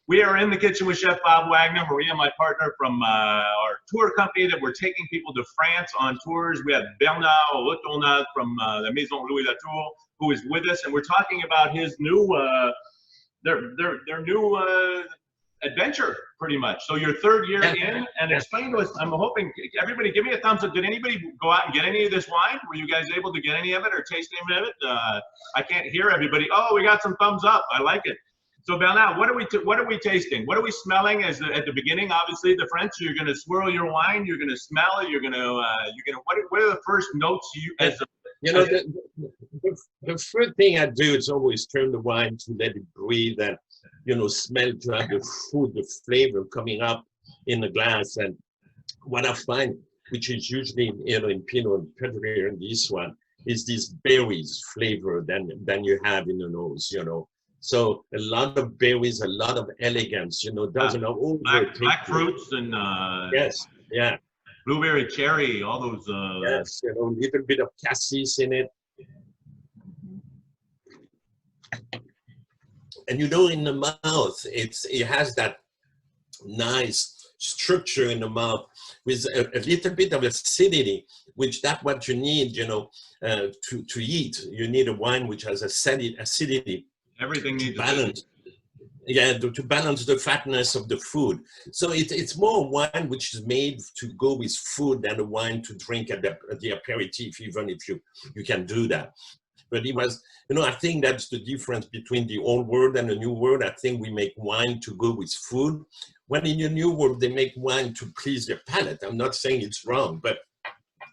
We are in the kitchen with Chef Bob Waggoner, Maria, my partner from our tour company that we're taking people to France on tours. We have Bernard Latour from the Maison Louis Latour, who is with us, and we're talking about his new, their new adventure, pretty much. So your third year in, and explain to us, I'm hoping, everybody give me a thumbs up. Did anybody go out and get any of this wine? Were you guys able to get any of it or taste any of it? I can't hear everybody. Oh, we got some thumbs up. I like it. So Bernard, what are we tasting? What are we smelling at the beginning? Obviously, the French. You're going to swirl your wine. You're going to smell it. You're going to. What are the first notes you? The first thing I do is always turn the wine to let it breathe and smell, to have the food, the flavor coming up in the glass. And what I find, which is usually in Pinot and particularly in this one, is this berries flavor than you have in the nose. So a lot of berries, a lot of elegance, doesn't black fruits and yes, yeah, blueberry, cherry, all those. Yes, a little bit of cassis in it, and in the mouth, it has that nice structure in the mouth with a little bit of acidity, which that's what you need, to eat. You need a wine which has acidity. Everything needs balance. Yeah, to balance the fatness of the food. So it's more wine which is made to go with food than a wine to drink at the aperitif, even if you can do that. But it was, I think that's the difference between the old world and the new world. I think we make wine to go with food. When in the new world, they make wine to please their palate. I'm not saying it's wrong, but,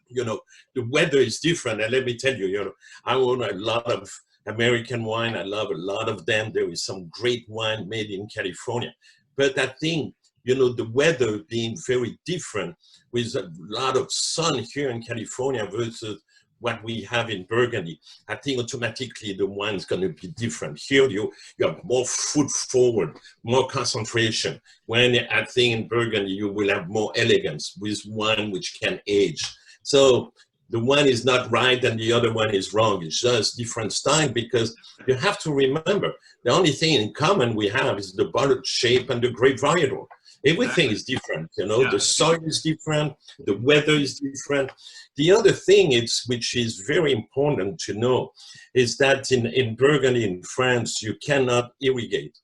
the weather is different. And let me tell you, I own a lot of American wine. I love a lot of them. There is some great wine made in California. But I think, the weather being very different with a lot of sun here in California versus what we have in Burgundy, I think automatically the wine is going to be different. Here you have more food forward, more concentration. When I think in Burgundy, you will have more elegance with wine which can age. So the one is not right and the other one is wrong. It's just different style, because you have to remember the only thing in common we have is the bottle shape and the grape varietal. Everything is different, the soil is different, the weather is different. The other thing which is very important to know is that in Burgundy, in France, you cannot irrigate.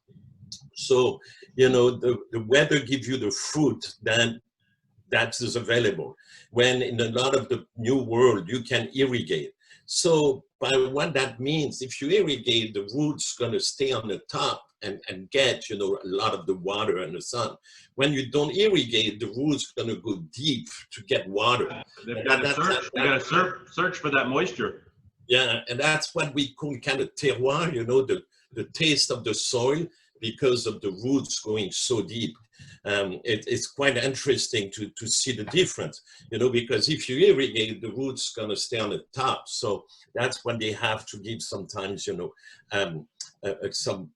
So, the weather gives you the fruit that is available. When in a lot of the new world, you can irrigate. So by what that means, if you irrigate, the roots going to stay on the top and get, a lot of the water and the sun. When you don't irrigate, the roots going to go deep to get water. They got to search for that moisture. Yeah, and that's what we call kind of terroir, the taste of the soil, because of the roots going so deep. It's quite interesting to see the difference, because if you irrigate, the roots going to stay on the top. So that's when they have to give sometimes, some,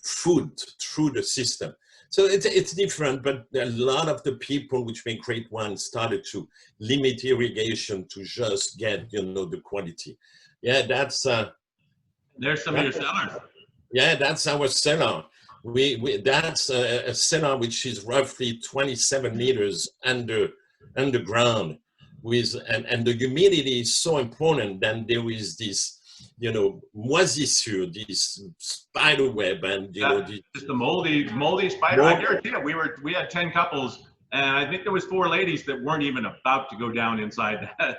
food through the system. So it's different, but a lot of the people which make great wine started to limit irrigation to just get, the quality. Yeah, that's... There's some of your cellars. Yeah, that's our cellar. That's a cellar which is roughly 27 meters underground, and the humidity is so important. Then there is this, moisissure, this spider web, and just the moldy spider. I guarantee you, we had 10 couples. And I think there was 4 ladies that weren't even about to go down inside that.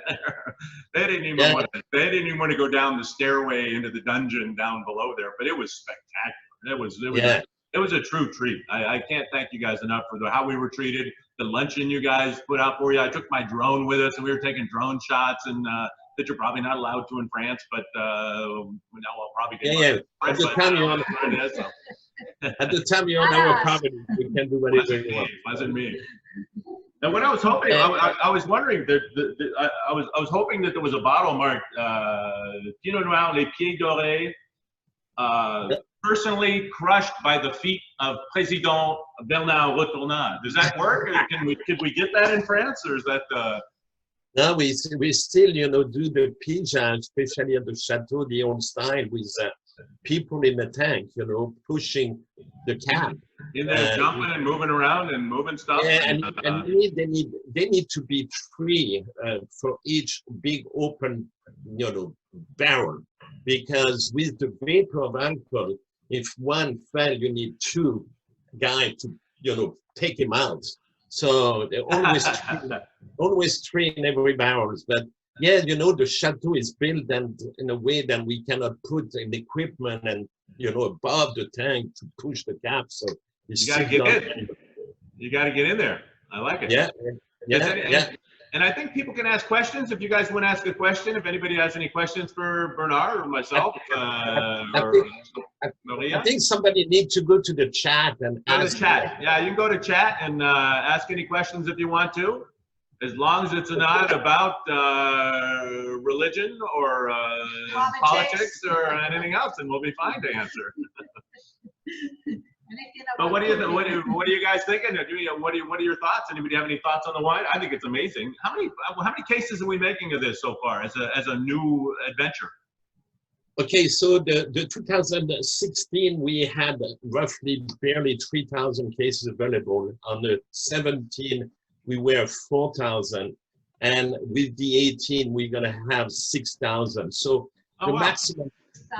They didn't even want to go down the stairway into the dungeon down below there. But it was spectacular. It was a true treat. I can't thank you guys enough for how we were treated. The luncheon you guys put out for you. I took my drone with us, and we were taking drone shots, and that you're probably not allowed to in France, but now I'll probably get At the time you're on our property, we can do whatever we want. Wasn't me. And what I was hoping, I was wondering that I was hoping that there was a bottle marked Pinot Noir Les Pieds Dorés, personally crushed by the feet of Président Bernard Latour. Does that work? Could we get that in France, or is that? No, we still, do the pigeon, especially at the chateau, the old style, with people in the tank, pushing the can. In there jumping and moving around and moving stuff. Yeah, and they need to be three for each big open, barrel, because with the vapor of alcohol, if one fell, you need two guys to take him out. So they're always three in every barrels. But yeah, the chateau is built and in a way that we cannot put in equipment and above the tank to push the cap. So you got to get in. You got to get in there. I like it. Yeah. And I think people can ask questions. If you guys want to ask a question, if anybody has any questions for Bernard or myself, I think somebody needs to go to the chat and ask. The chat. Yeah, you can go to chat and ask any questions if you want to, as long as it's not about religion or politics or anything else, and we'll be fine to answer. But what are you guys thinking? What are your thoughts? Anybody have any thoughts on the wine? I think it's amazing. How many cases are we making of this so far as a new adventure? Okay, so the 2016 we had roughly barely 3,000 cases available. On the 17 we were 4,000, and with the 18 we're gonna have 6,000. So maximum.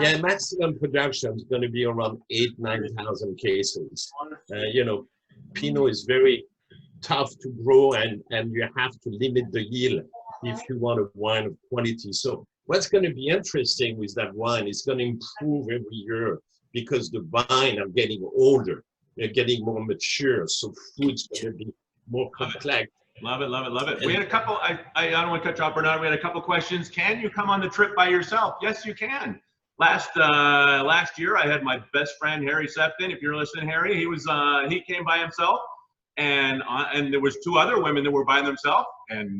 Yeah, maximum production is going to be around 8,000–9,000 cases. Pinot is very tough to grow, and you have to limit the yield if you want a wine of quality. So what's going to be interesting with that wine is going to improve every year because the vine are getting older, they're getting more mature, so food's going to be more complex. Love it. We had a couple. I don't want to cut you off, Bernard. We had a couple questions. Can you come on the trip by yourself? Yes, you can. Last year, I had my best friend Harry Septon. If you're listening, Harry, he came by himself, and there was 2 other women that were by themselves, and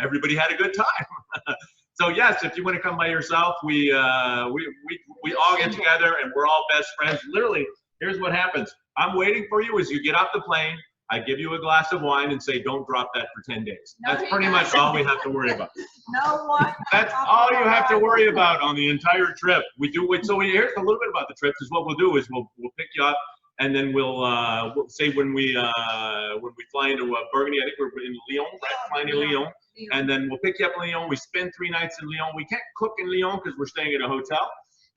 everybody had a good time. So yes, if you want to come by yourself, we all get together and we're all best friends. Literally, here's what happens. I'm waiting for you as you get off the plane. I give you a glass of wine and say, don't drop that for 10 days. That's pretty much all we have to worry about. No wine. That's all you have to worry about on the entire trip. Here's a little bit about the trips. Is what we'll do is we'll pick you up, and then we'll say when we fly into Burgundy. I think we're in Lyon, right? Flying to Lyon, and then we'll pick you up in Lyon. We spend 3 nights in Lyon. We can't cook in Lyon because we're staying at a hotel.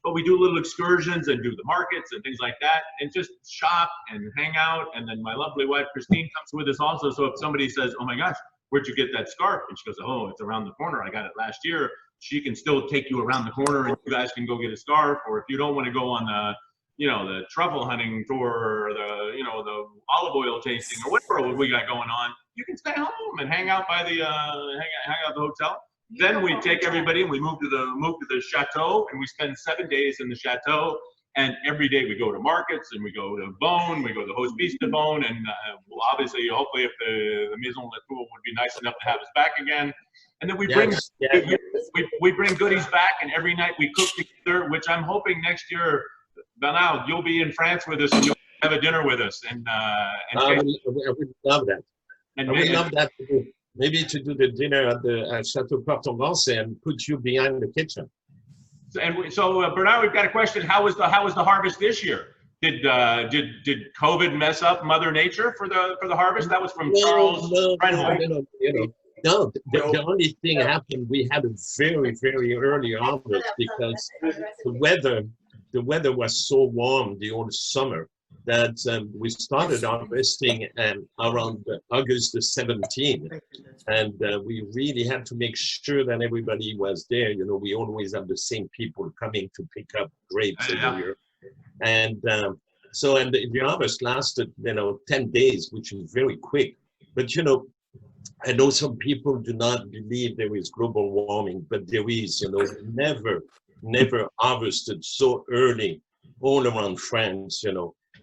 But we do little excursions and do the markets and things like that, and just shop and hang out. And then my lovely wife, Christine, comes with us also. So if somebody says, oh my gosh, where'd you get that scarf? And she goes, oh, it's around the corner. I got it last year. She can still take you around the corner and you guys can go get a scarf. Or if you don't want to go on the truffle hunting tour or the olive oil tasting or whatever we got going on, you can stay home and hang out by the, hang out at the hotel. Then we take everybody and we move to the chateau, and we spend 7 days in the chateau. And every day we go to markets and we go to Beaune, we go to Hospice de Beaune, and obviously, hopefully, if the Maison Latour would be nice enough to have us back again. And then we bring goodies back, and every night we cook together, which I'm hoping next year, Bernard, you'll be in France with us and you'll have a dinner with us. And I would love that. And I would love that too. Maybe to do the dinner at the Chateau Porte-Vence and put you behind the kitchen. So Bernard, we've got a question. How was the harvest this year? Did COVID mess up Mother Nature for the harvest? That was from Charles. No, the only thing happened, we had a very, very early harvest because the weather was so warm the whole summer that we started harvesting around August the 17th. And we really had to make sure that everybody was there. We always have the same people coming to pick up grapes every year. And so the harvest lasted, 10 days, which is very quick. But, I know some people do not believe there is global warming, but there is, never harvested so early all around France,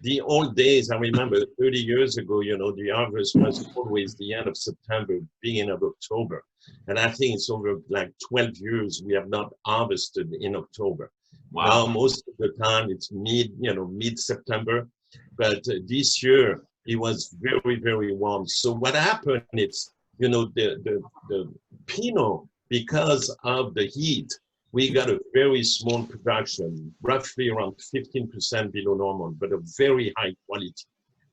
The old days, I remember 30 years ago, the harvest was always the end of September, beginning of October. And I think it's over like 12 years we have not harvested in October. Wow. Now, most of the time it's mid-September, but this year it was very, very warm. So what happened is, the Pinot, because of the heat, we got a very small production, roughly around 15% below normal, but a very high quality.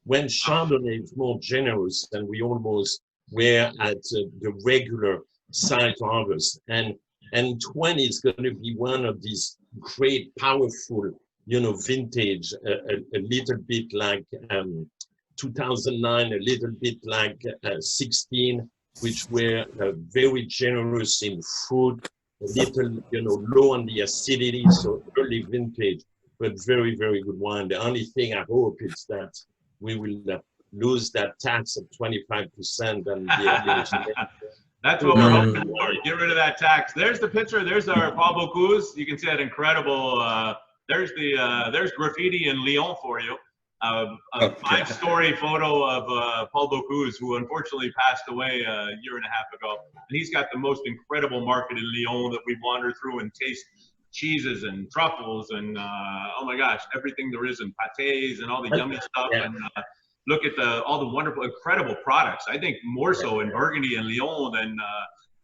when Chardonnay is more generous and we almost were at the regular site harvest. And 20 is going to be one of these great, powerful, you know, vintage, a little bit like 2009, a little bit like 16, which were very generous in fruit, a little, you know, low on the acidity, so early vintage, but very, very good wine. The only thing I hope is that we will lose that tax of 25% and That's what we're hoping for. Get rid of that tax. There's the picture. There's our Paul Bocuse. You can see that incredible. There's graffiti in Lyon for you. A 5-story photo of Paul Bocuse, who unfortunately passed away a year and a half ago. And he's got the most incredible market in Lyon that we've wandered through and taste cheeses and truffles and oh my gosh, everything there is, and pâtés and all the yummy stuff. And look at all the wonderful, incredible products. I think more so in Burgundy and Lyon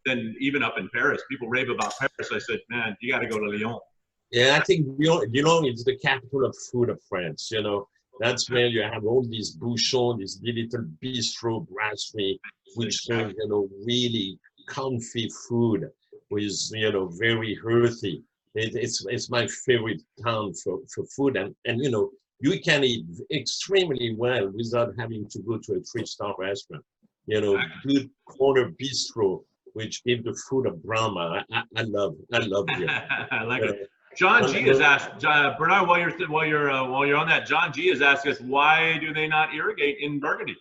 than even up in Paris. People rave about Paris. I said, man, you got to go to Lyon. Yeah, I think Lyon is the capital of food of France. You know, that's where you have all these bouchons, these little bistro brasserie, which serve, you know, really comfy food with, you know, very healthy. It's my favorite town for food, and you know, you can eat extremely well without having to go to a 3-star restaurant. You know, good corner bistro, which give the food of Brahma. I love it. I like it. John G has asked, Bernard, while you're on that, John G has asked us, why do they not irrigate in Burgundy?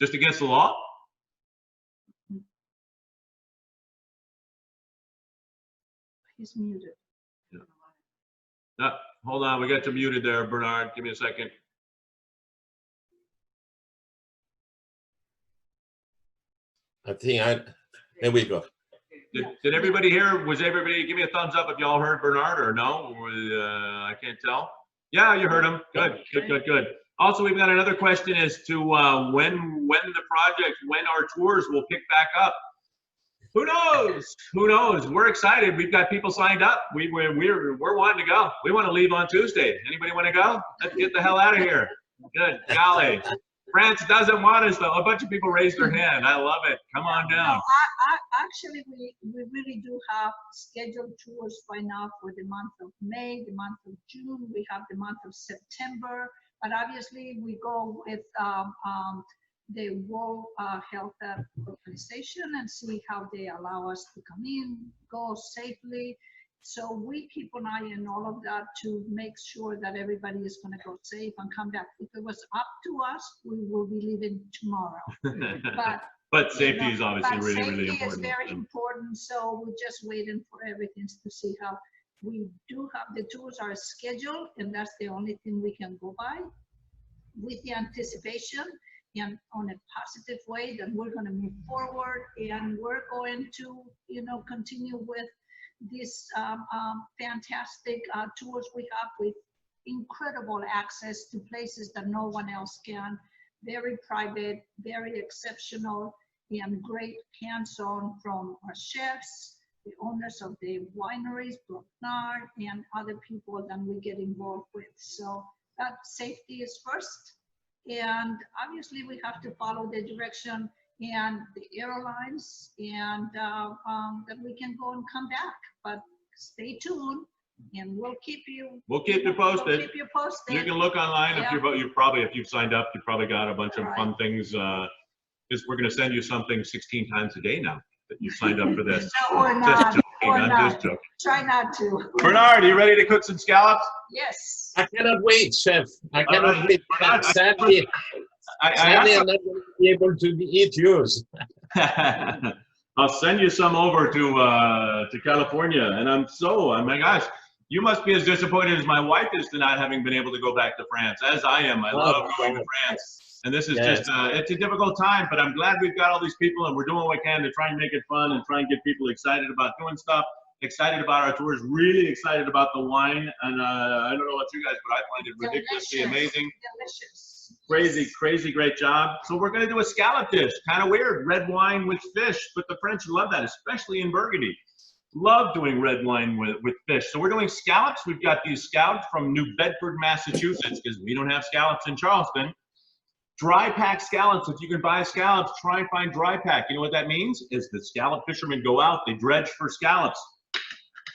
Just against the law? He's muted. Yeah. Hold on, we got you muted there, Bernard. Give me a second. I think there we go. Did everybody hear? Was everybody, give me a thumbs up if y'all heard Bernard or no? I can't tell. Yeah, you heard him. Good. Also, we've got another question as to when our tours will pick back up. Who knows? Who knows? We're excited. We've got people signed up. We're wanting to go. We want to leave on Tuesday. Anybody want to go? Let's get the hell out of here. Good golly. France doesn't want us though. A bunch of people raised their hand. I love it. Come on down. No, actually, we really do have scheduled tours right now for the month of May, the month of June. We have the month of September. But obviously, we go with the World Health Organization and see how they allow us to come in, go safely. So we keep an eye on all of that to make sure that everybody is going to go safe and come back. If it was up to us, we will be leaving tomorrow. But safety is obviously really important. Safety is very important. So we're just waiting for everything to see how we do have the tours are scheduled, and that's the only thing we can go by with the anticipation and on a positive way that we're going to move forward, and we're going to, you know, continue with these fantastic tours we have with incredible access to places that no one else can. Very private, very exceptional, and great hands-on from our chefs, the owners of the wineries, Bernard, and other people that we get involved with. So that safety is first. And obviously we have to follow the direction and the airlines, and that we can go and come back. But stay tuned, and we'll keep you posted. We'll keep you posted. You can look online. Yeah. If you've signed up, you probably got a bunch of fun things. Because we're going to send you something 16 times a day now that you signed up for this. No, we're not. Just joking. Try not to. Bernard, are you ready to cook some scallops? Yes. I cannot wait, chef. I cannot wait. Sadly, I'm not going to be able to eat yours. I'll send you some over to California, and oh my gosh, you must be as disappointed as my wife is to not having been able to go back to France, as I am. I love going to France, and this is just it's a difficult time, but I'm glad we've got all these people, and we're doing what we can to try and make it fun and try and get people excited about doing stuff, excited about our tours, really excited about the wine, and I don't know about you guys, but I find it ridiculously amazing. Delicious. Crazy, great job. So we're going to do a scallop dish. Kind of weird, red wine with fish, but the French love that, especially in Burgundy. Love doing red wine with fish. So we're doing scallops. We've got these scallops from New Bedford, Massachusetts, because we don't have scallops in Charleston. Dry pack scallops. If you can buy scallops, try and find dry pack. You know what that means? Is the scallop fishermen go out, they dredge for scallops.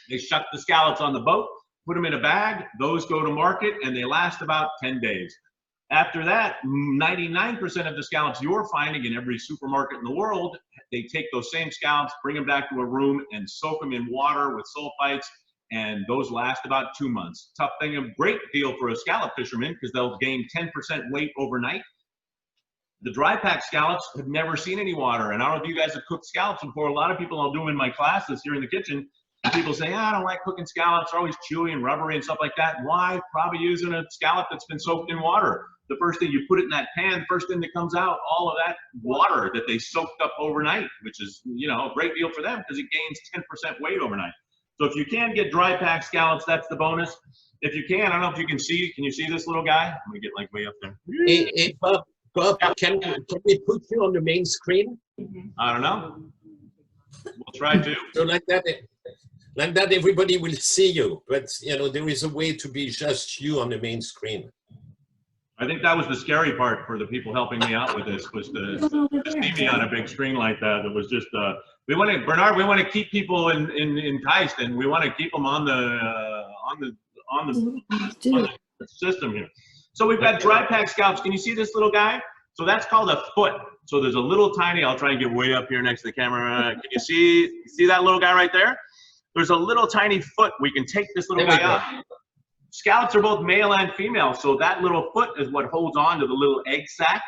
They shuck the scallops on the boat, put them in a bag. Those go to market and they last about 10 days. After that, 99% of the scallops you're finding in every supermarket in the world, they take those same scallops, bring them back to a room and soak them in water with sulfites, and those last about 2 months. Tough thing, a great deal for a scallop fisherman because they'll gain 10% weight overnight. The dry pack scallops have never seen any water, and I don't know if you guys have cooked scallops before. A lot of people I'll do in my classes here in the kitchen, people say, I don't like cooking scallops, they're always chewy and rubbery and stuff like that. Why? Probably using a scallop that's been soaked in water. The first thing you put it in that pan, the first thing that comes out, all of that water that they soaked up overnight, which is, you know, a great deal for them because it gains 10% weight overnight. So if you can get dry pack scallops, that's the bonus. If you can, I don't know if you can see, can you see this little guy? I'm gonna get like way up there. Hey, Bob, can we put you on the main screen? I don't know. We'll try to. So like that everybody will see you, but you know, there is a way to be just you on the main screen. I think that was the scary part for the people helping me out with this, was to see me on a big screen like that. It was just, we want to, Bernard, we want to keep people enticed, and we want to keep them on the system here. So we've got dry pack scallops. Can you see this little guy? So that's called a foot. So there's a little tiny, I'll try and get way up here next to the camera. Can you see that little guy right there? There's a little tiny foot. We can take this little guy out. Scallops are both male and female, so that little foot is what holds on to the little egg sac,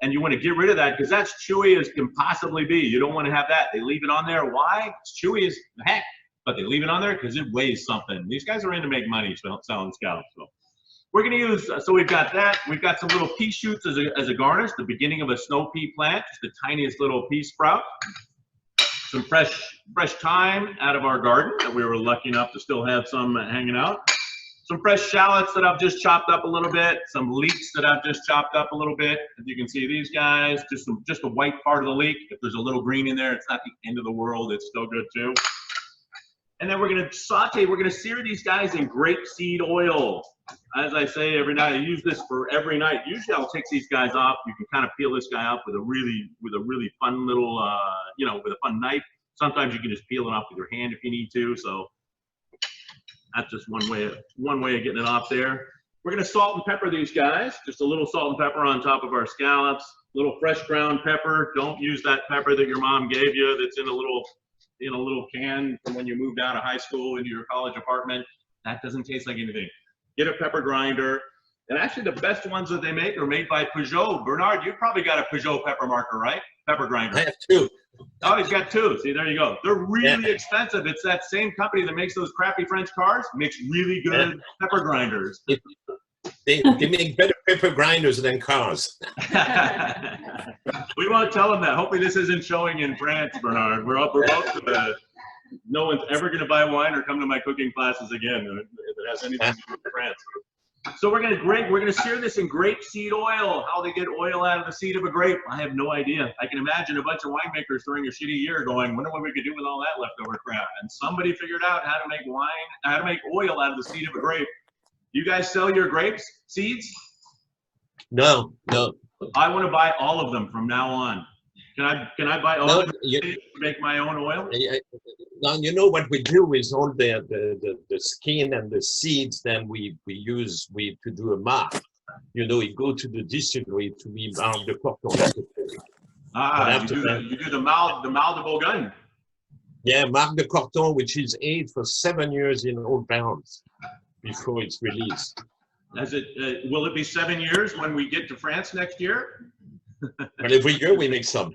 and you want to get rid of that because that's chewy as can possibly be. You don't want to have that. They leave it on there. Why? It's chewy as heck, but they leave it on there because it weighs something. These guys are in to make money selling scallops. So we're going to use, so we've got that. We've got some little pea shoots as a garnish, the beginning of a snow pea plant, just the tiniest little pea sprout. Some fresh thyme out of our garden that we were lucky enough to still have some hanging out. Some fresh shallots that I've just chopped up a little bit. Some leeks that I've just chopped up a little bit. As you can see, these guys, just the white part of the leek. If there's a little green in there, it's not the end of the world. It's still good too. And then we're gonna saute, we're gonna sear these guys in grapeseed oil. As I say every night, I use this for every night. Usually I'll take these guys off. You can kind of peel this guy off with a really fun little, with a fun knife. Sometimes you can just peel it off with your hand if you need to. So that's just one way of getting it off there. We're gonna salt and pepper these guys. Just a little salt and pepper on top of our scallops. A little fresh ground pepper. Don't use that pepper that your mom gave you that's in a little can from when you moved out of high school into your college apartment. That doesn't taste like anything. Get a pepper grinder. And actually the best ones that they make are made by Peugeot. Bernard, you've probably got a Peugeot pepper marker, right? Pepper grinder. I have two. Oh, he's got two. See, there you go. They're really expensive. It's that same company that makes those crappy French cars, makes really good pepper grinders. They make better pepper grinders than cars. We won't tell them that. Hopefully this isn't showing in France, Bernard. We're both no one's ever going to buy wine or come to my cooking classes again if it has anything to do with France. So we're gonna sear this in grapeseed oil. How they get oil out of the seed of a grape, I have no idea. I can imagine a bunch of winemakers during a shitty year going, wonder what we could do with all that leftover crap. And somebody figured out how to make oil out of the seed of a grape. You guys sell your grapes seeds? No. I want to buy all of them from now on. Can I buy all of them to make my own oil? Now you know what we do is all the skin and the seeds. Then we use to do a marc. You know, you go to the distillery to be marc de Corton. You do the mal de Bourgogne. Yeah, marc de Corton, which is aged for 7 years in old barrels before it's released. Will it be 7 years when we get to France next year? But every year we make some.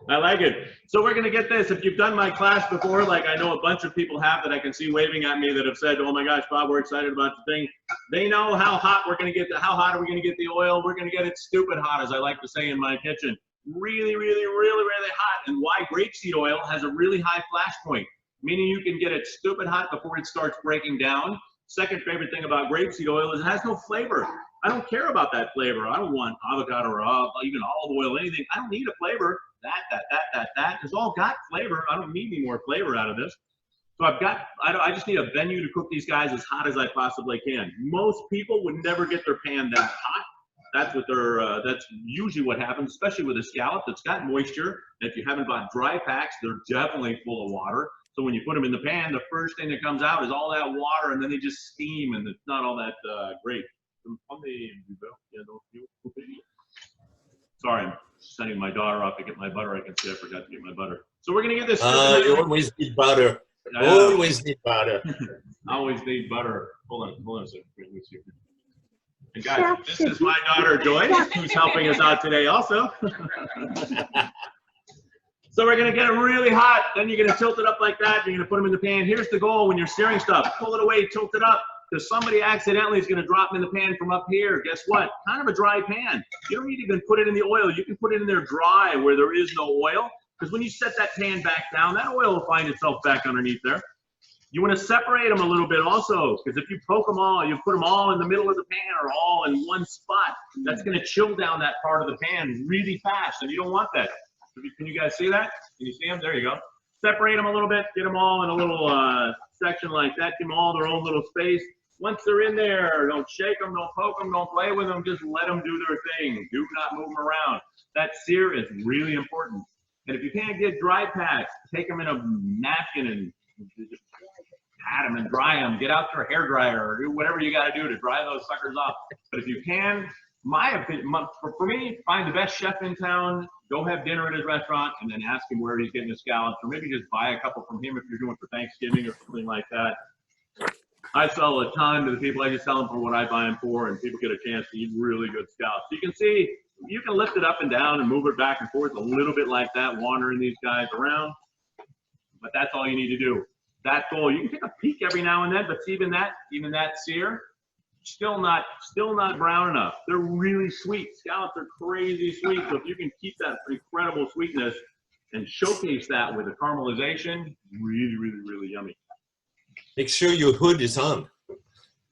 I like it. So we're going to get this. If you've done my class before, like I know a bunch of people have that I can see waving at me that have said, oh my gosh, Bob, we're excited about the thing. They know how hot we're going to get. How hot are we going to get the oil? We're going to get it stupid hot, as I like to say in my kitchen. Really, really, really, really hot. And why grapeseed oil has a really high flash point, meaning you can get it stupid hot before it starts breaking down. Second favorite thing about grapeseed oil is it has no flavor. I don't care about that flavor. I don't want avocado or even olive oil, anything. I don't need a flavor. That. It's all got flavor. I don't need any more flavor out of this. So I just need a venue to cook these guys as hot as I possibly can. Most people would never get their pan that hot. That's what they're. That's usually what happens, especially with a scallop that's got moisture. And if you haven't bought dry packs, they're definitely full of water. So when you put them in the pan, the first thing that comes out is all that water, and then they just steam, and it's not all that great. Sorry, I'm sending my daughter off to get my butter. I can see I forgot to get my butter. So we're gonna get this. You always need butter. Always need butter. Always need butter. Hold on a second. And guys, this is my daughter Joyce, who's helping us out today also. So we're gonna get it really hot. Then you're gonna tilt it up like that. You're gonna put them in the pan. Here's the goal when you're searing stuff: pull it away, tilt it up. Because somebody accidentally is going to drop them in the pan from up here. Guess what? Kind of a dry pan. You don't need to even put it in the oil. You can put it in there dry where there is no oil. Because when you set that pan back down, that oil will find itself back underneath there. You want to separate them a little bit also. Because if you poke them all, you put them all in the middle of the pan or all in one spot, that's going to chill down that part of the pan really fast. And you don't want that. Can you guys see that? Can you see them? There you go. Separate them a little bit. Get them all in a little section like that. Give them all their own little space. Once they're in there, don't shake them, don't poke them, don't play with them, just let them do their thing. Do not move them around. That sear is really important. And if you can't get dry packs, take them in a napkin and just pat them and dry them. Get out your hair dryer or do whatever you got to do to dry those suckers off. But if you can, my opinion, for me, find the best chef in town, go have dinner at his restaurant, and then ask him where he's getting his scallops, or maybe just buy a couple from him if you're doing it for Thanksgiving or something like that. I sell a ton to the people. I just sell them for what I buy them for, and people get a chance to eat really good scallops. So you can see, you can lift it up and down and move it back and forth a little bit like that, wandering these guys around. But that's all you need to do. That goal, you can take a peek every now and then, but even that sear, still not brown enough. They're really sweet. Scallops are crazy sweet. So if you can keep that incredible sweetness and showcase that with a caramelization, really, really, really yummy. Make sure your hood is on.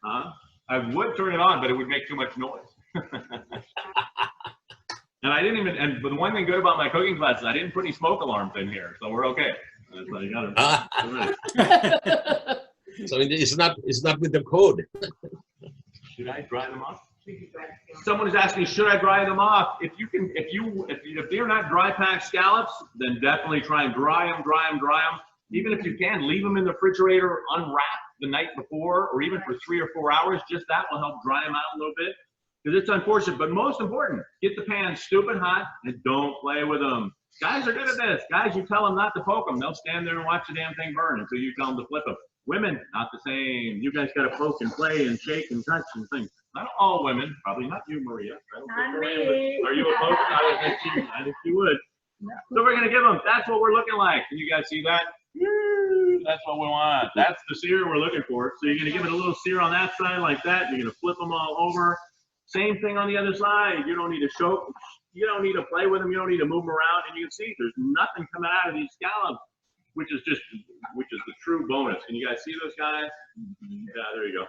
I would turn it on, but it would make too much noise. And I didn't even, but the one thing good about my cooking class is I didn't put any smoke alarms in here, so we're okay. So you got it. So it's not with the code. Should I dry them off? Someone is asking, should I dry them off? If they're not dry packed scallops, then definitely try and dry them. Even if you can, leave them in the refrigerator unwrapped the night before, or even for 3 or 4 hours. Just that will help dry them out a little bit. Because it's unfortunate, but most important, get the pan stupid hot and don't play with them. Guys are good at this. Guys, you tell them not to poke them. They'll stand there and watch the damn thing burn until you tell them to flip them. Women, not the same. You guys got to poke and play and shake and touch and things. Not all women. Probably not you, Maria. Not me. Are you a poker? I think you would. So we're going to give them. That's what we're looking like. Can you guys see that? That's what we want. That's the sear we're looking for. So you're going to give it a little sear on that side like that. You're going to flip them all over. Same thing on the other side. You don't need to choke. You don't need to play with them. You don't need to move them around. And you can see there's nothing coming out of these scallops, which is the true bonus. Can you guys see those guys? Yeah, there you go.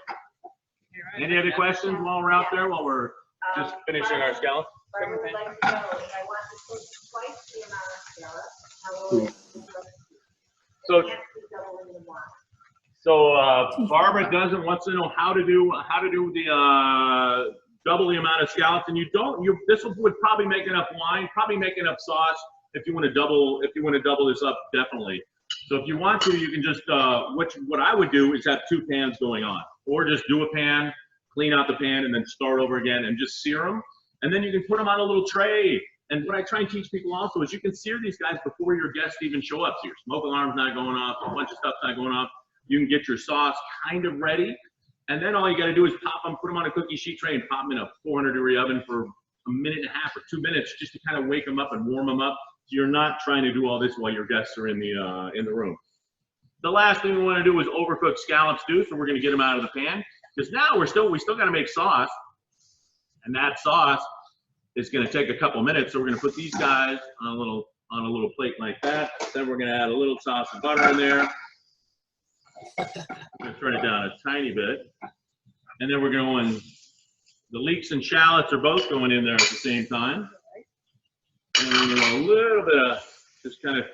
Any other questions while we're out there, while we're just finishing our scallops? I would like to know if I want to cook twice the amount of scallops, how will So, double in the one? So Barbara wants to know how to do the double the amount of scallops, and this would probably make enough wine, probably make enough sauce if you want to double this up, definitely. So if you want to, you can just what I would do is have 2 pans going on, or just do a pan, clean out the pan, and then start over again and just sear them, and then you can put them on a little tray. And what I try and teach people also is you can sear these guys before your guests even show up. So your smoke alarm's not going off, a bunch of stuff's not going off. You can get your sauce kind of ready. And then all you got to do is pop them, put them on a cookie sheet tray and pop them in a 400-degree oven for 1.5 minutes or 2 minutes just to kind of wake them up and warm them up. So you're not trying to do all this while your guests are in the room. The last thing we want to do is overcook scallops too. So we're going to get them out of the pan because now we still got to make sauce. And that sauce is going to take a couple minutes. So we're going to put these guys on a little plate like that. Then we're going to add a little sauce and butter in there. I'm going to turn it down a tiny bit. And then we're going, the leeks and shallots are both going in there at the same time. And we're going to a little bit of, just kind of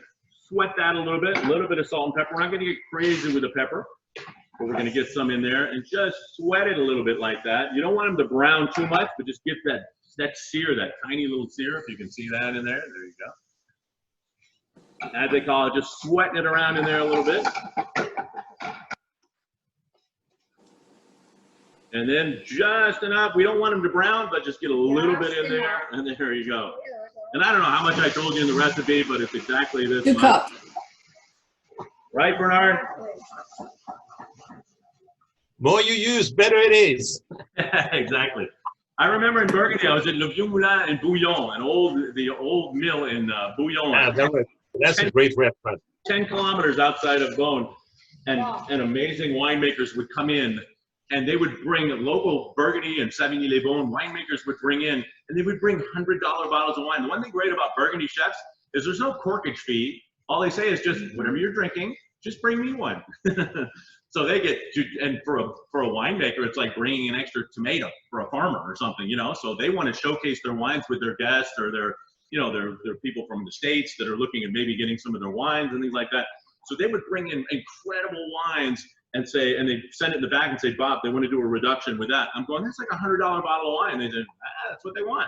sweat that a little bit of salt and pepper. We're not going to get crazy with the pepper, but we're going to get some in there and just sweat it a little bit like that. You don't want them to brown too much, but just get that that sear, that tiny little sear, if you can see that in there. There you go. As they call it, just sweating it around in there a little bit. And then just enough. We don't want them to brown, but just get a little bit in there. And there you go. And I don't know how much I told you in the recipe, but it's exactly this 2 much. cups. Right, Bernard? More you use, better it is. Exactly. I remember in Burgundy, I was at Le Vieux Moulin in Bouillon, the old mill in Bouillon. Yeah, that's a great restaurant. 10 kilometers outside of Beaune, and amazing winemakers would come in, and they would bring local Burgundy and Savigny-les-Beaune winemakers would bring in, and they would bring $100 bottles of wine. The one thing great about Burgundy chefs is there's no corkage fee. All they say is just whatever you're drinking, just bring me one. So they get to, and for a winemaker, it's like bringing an extra tomato for a farmer or something, you know. So they want to showcase their wines with their guests or their, you know, their people from the States that are looking at maybe getting some of their wines and things like that. So they would bring in incredible wines and say, and they send it in the back and say, Bob, they want to do a reduction with that. I'm going, that's like $100 bottle of wine. They said, that's what they want.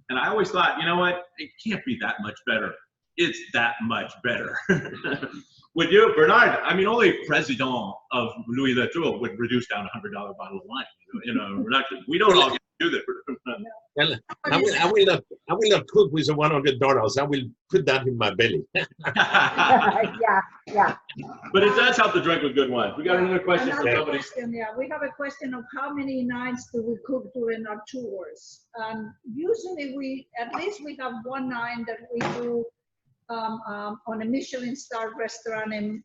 And I always thought, you know what, it can't be that much better. It's that much better. With you, Bernard, I mean, only President of Louis Latour would reduce down a $100 bottle of wine. You know, reduction. We don't all get to do that. Well, I will not cook with the $100. I will put that in my belly. Yeah. But it does help to drink with good wine. We got another question from somebody. We have a question of how many nights do we cook during our tours? Usually at least we have one night that we do on a Michelin-starred restaurant in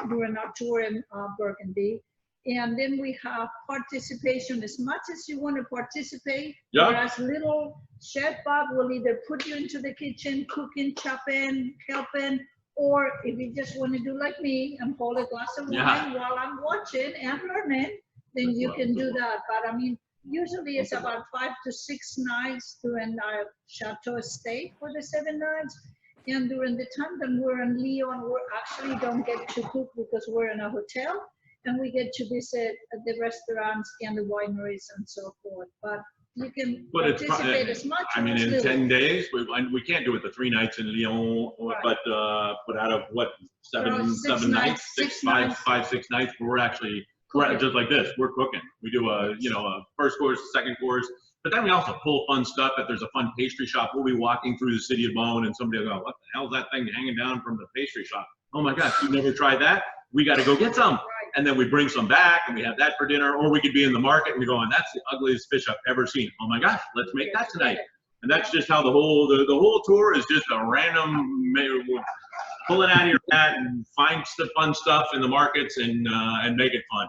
during our tour in Burgundy. And then we have participation as much as you want to participate. Yeah. Whereas little Chef Bob will either put you into the kitchen, cooking, chopping, helping, or if you just want to do like me and hold a glass of wine while I'm watching and learning, then you can do that. But I mean, usually it's about 5 to 6 nights during our chateau stay for the 7 nights. And during the time that we're in Lyon, we actually don't get to cook because we're in a hotel. And we get to visit the restaurants and the wineries and so forth. But you can participate as much. I mean, in 10 days, we can't do it the 3 nights in Lyon, Right. but out of what, seven nights, 6 nights, we're actually just like this. We're cooking. We do a first course, second course, but then we also pull fun stuff. If there's a fun pastry shop, we'll be walking through the city of Beaune, and somebody will go, "What the hell is that thing hanging down from the pastry shop? Oh my gosh, you've never tried that? We got to go get some." And then we bring some back and we have that for dinner, or we could be in the market and we go, and that's the ugliest fish I've ever seen. Oh my gosh, let's make that tonight. And that's just how the whole tour is just a random pulling out of your hat and find the fun stuff in the markets and make it fun.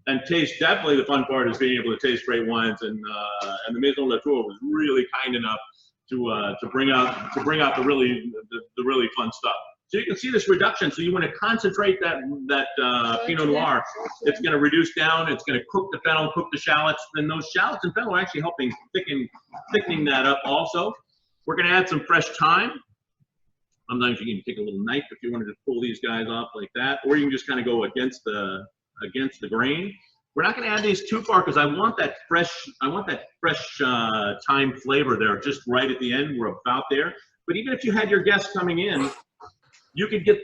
And taste, definitely the fun part is being able to taste great wines, and the Maison Latour was really kind enough to bring out the really fun stuff. So you can see this reduction. So you want to concentrate that Pinot Noir. It's going to reduce down. It's going to cook the fennel, cook the shallots. And those shallots and fennel are actually helping thickening that up also. We're going to add some fresh thyme. Sometimes you can take a little knife if you wanted to pull these guys off like that, or you can just kind of go against the grain. We're not going to add these too far because I want that fresh thyme flavor there just right at the end. We're about there. But even if you had your guests coming in, you can get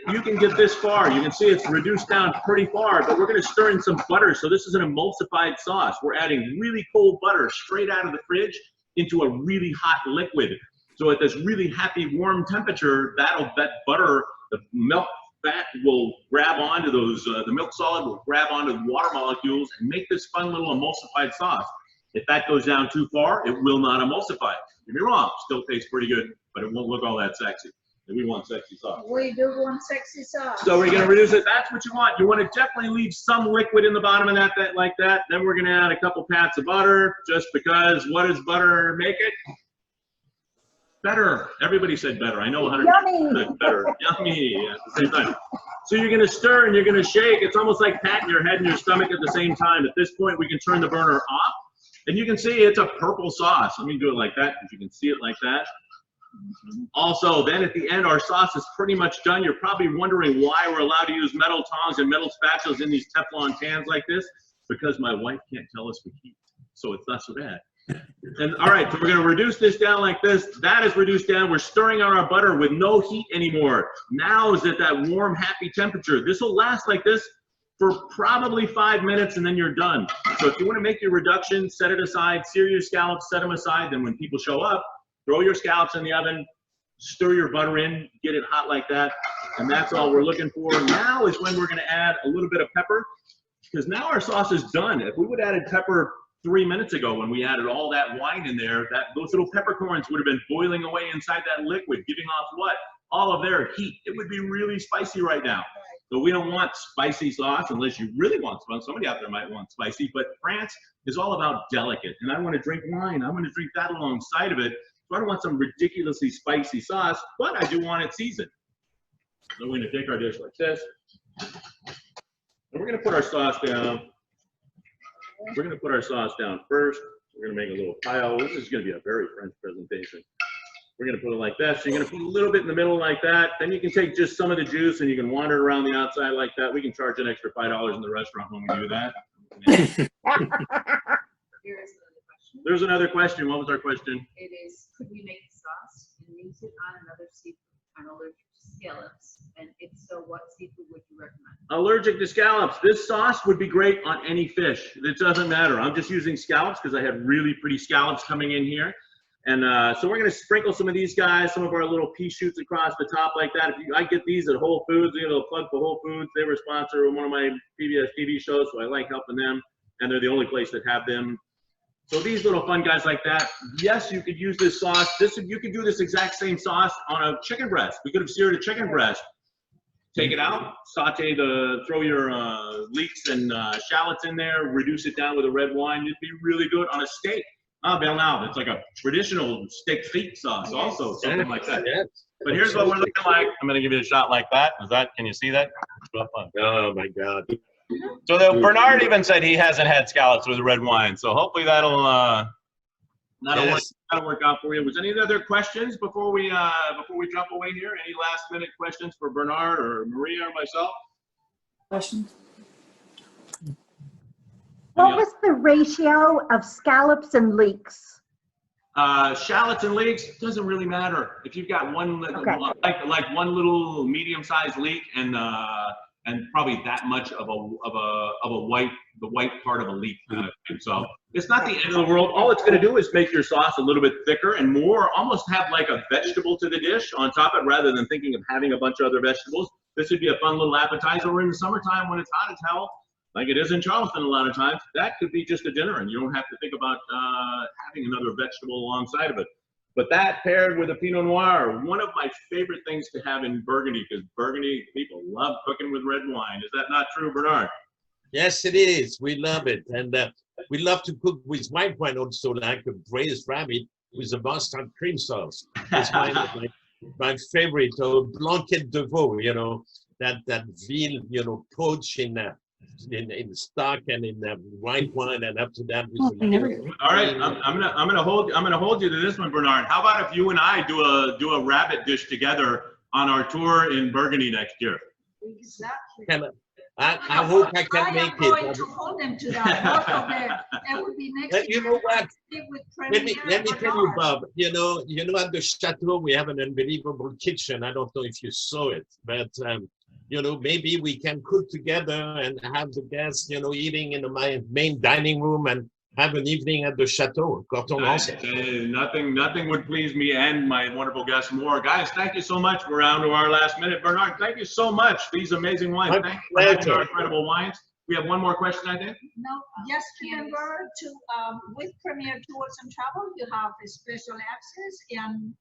this far. You can see it's reduced down pretty far, but we're going to stir in some butter. So this is an emulsified sauce. We're adding really cold butter straight out of the fridge into a really hot liquid. So at this really happy warm temperature, that butter, the milk fat will grab onto those, the milk solid will grab onto the water molecules and make this fun little emulsified sauce. If that goes down too far, it will not emulsify. Don't get me wrong, still tastes pretty good, but it won't look all that sexy. And we want sexy sauce. We do want sexy sauce. So we're going to reduce it. That's what you want. You want to definitely leave some liquid in the bottom of that like that. Then we're going to add a couple pats of butter, just because. What does butter make it? Better. Everybody said better. I know 100% said better. Yummy at the same time. So you're going to stir and you're going to shake. It's almost like patting your head and your stomach at the same time. At this point, we can turn the burner off. And you can see it's a purple sauce. Let me do it like that, if you can see it like that. Also, then at the end, our sauce is pretty much done. You're probably wondering why we're allowed to use metal tongs and metal spatulas in these Teflon pans like this. Because my wife can't tell us we can't. So it's not so bad. And all right, so we're going to reduce this down like this. That is reduced down. We're stirring on our butter with no heat anymore. Now is at that warm, happy temperature. This will last like this for probably 5 minutes, and then you're done. So if you want to make your reduction, set it aside, sear your scallops, set them aside. Then when people show up, throw your scallops in the oven, stir your butter in, get it hot like that. And that's all we're looking for. Now is when we're going to add a little bit of pepper, because now our sauce is done. If we would have added pepper 3 minutes ago when we added all that wine in there, those little peppercorns would have been boiling away inside that liquid, giving off what? All of their heat. It would be really spicy right now. So we don't want spicy sauce unless you really want some. Somebody out there might want spicy, but France is all about delicate. And I want to drink wine. I want to drink that alongside of it. So I don't want some ridiculously spicy sauce, but I do want it seasoned. So we're going to take our dish like this. And we're going to put our sauce down. We're going to put our sauce down first. We're going to make a little pile. This is going to be a very French presentation. We're going to put it like that. So you're going to put a little bit in the middle like that. Then you can take just some of the juice and you can wander around the outside like that. We can charge an extra $5 in the restaurant when we do that. There's another question. What was our question? It is, could we make sauce and use it on another seafood? I'm allergic to scallops, and if so, what seafood would you recommend? Allergic to scallops. This sauce would be great on any fish. It doesn't matter. I'm just using scallops because I have really pretty scallops coming in here. And so we're going to sprinkle some of these guys, some of our little pea shoots across the top like that. I get these at Whole Foods. You know, plug for Whole Foods. They were a sponsor of one of my PBS TV shows, so I like helping them. And they're the only place that have them. So these little fun guys like that, yes, you could use this sauce. You could do this exact same sauce on a chicken breast. We could have seared a chicken breast. Take it out, throw your leeks and shallots in there, reduce it down with a red wine. It'd be really good on a steak. Now, it's like a traditional steak feet sauce also, something like that. Yes. But here's what we're looking like. I'm gonna give you a shot like that. Can you see that? Oh my God. So Bernard even said he hasn't had scallops with red wine. So hopefully that'll work out for you. Was any other questions before we jump away here? Any last minute questions for Bernard or Maria or myself? Questions? What was the ratio of scallops and leeks? Shallots and leeks, doesn't really matter. If you've got one, like one little medium-sized leek and probably that much of the white part of a leek. So it's not the end of the world. All it's going to do is make your sauce a little bit thicker and more, almost have like a vegetable to the dish on top of it, rather than thinking of having a bunch of other vegetables. This would be a fun little appetizer. Or in the summertime when it's hot as hell, like it is in Charleston a lot of times, that could be just a dinner, and you don't have to think about having another vegetable alongside of it. But that paired with a Pinot Noir, one of my favorite things to have in Burgundy, because Burgundy people love cooking with red wine. Is that not true, Bernard? Yes, it is. We love it. And we love to cook with white wine also, like a braised rabbit with a mustard cream sauce. It's my favorite, or blanquette de veau, you know, that veal, you know, poached in stock and in white wine, and after that. All right, I'm gonna hold you to this one, Bernard. How about if you and I do a rabbit dish together on our tour in Burgundy next year? Exactly. I hope I can make it. I am going to hold them to that. Both of them. That would be next year. You know what? Let me tell you, Bob. You know, at the chateau we have an unbelievable kitchen. I don't know if you saw it, but you know, maybe we can cook together and have the guests, you know, eating in the main dining room and have an evening at the chateau. Nothing would please me and my wonderful guests more. Guys, thank you so much. We're down to our last minute. Bernard, thank you so much. These amazing wines. Thank you for our incredible wines. We have one more question, I think. No, just remember to, with Premier Tours and Travel, you have a special access and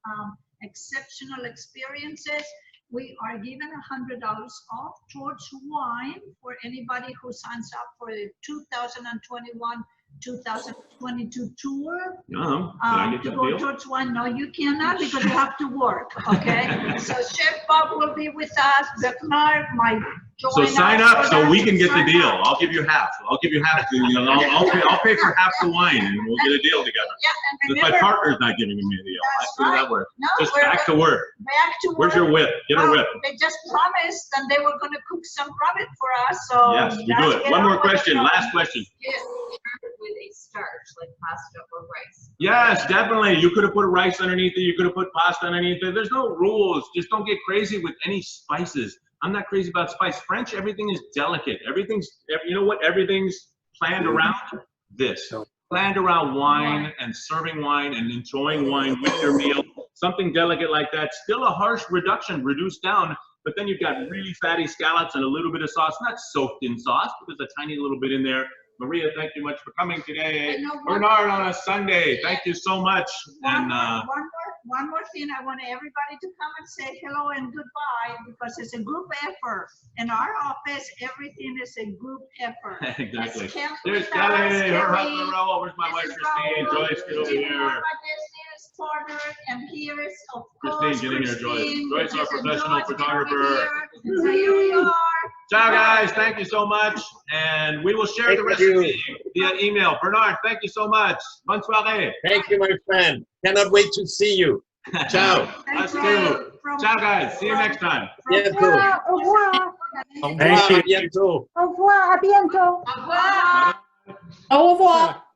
exceptional experiences. We are giving $100 off towards wine for anybody who signs up for the 2021-2022 tour. Can I get to that go deal? towards wine. No, you cannot, because you have to work. Okay. So Chef Bob will be with us. Bernard, my So join sign us up for so that. we can get the Sign deal. up. I'll give you half. I'll give you half. I'll pay for half the wine and we'll get a deal together. Yeah, and Because my remember, partner's not giving me a deal. That's How right. that work? no, Just we're back to work. back to Where's work. your whip? Get a Well, whip. They just promised that they were gonna cook some rabbit for us, so. Yes, you let's do it. get One on more with the question, program. last question. Yes, with a starch like pasta or rice. Yes, definitely. You could have put rice underneath it. You could have put pasta underneath it. There's no rules. Just don't get crazy with any spices. I'm not crazy about spice. French, everything is delicate. Everything's, you know what? Everything's planned around this. Planned around wine and serving wine and enjoying wine with your meal. Something delicate like that. Still a harsh reduction, reduced down. But then you've got really fatty scallops and a little bit of sauce. Not soaked in sauce, but there's a tiny little bit in there. Maria, thank you much for coming today. I know one- Bernard on a Sunday, thank you so much. And One more thing, I want everybody to come and say hello and goodbye, because it's a group effort. In our office, everything is a group effort. exactly. It's Kelly There's with us, Kelly, her Kelly, husband Raul, where's my wife this is Christine, Raul, Joyce, get over Jimmy, here. my business partner, and here is, of Christine, course, get in here, Joyce. Christine, Joyce, our which is professional Joyce, get photographer. over here. So here we are. Ciao guys, thank you so much. And we will share the Thank you. recipe via email. Bernard, thank you so much. Bonne soirée. Thank you, my friend. Cannot wait to see you. Ciao. Us From- too. from- Ciao guys, see you next time. from- Bientôt. Au revoir. Au revoir, à bientôt. Au revoir. À bientôt. Au revoir. Au revoir.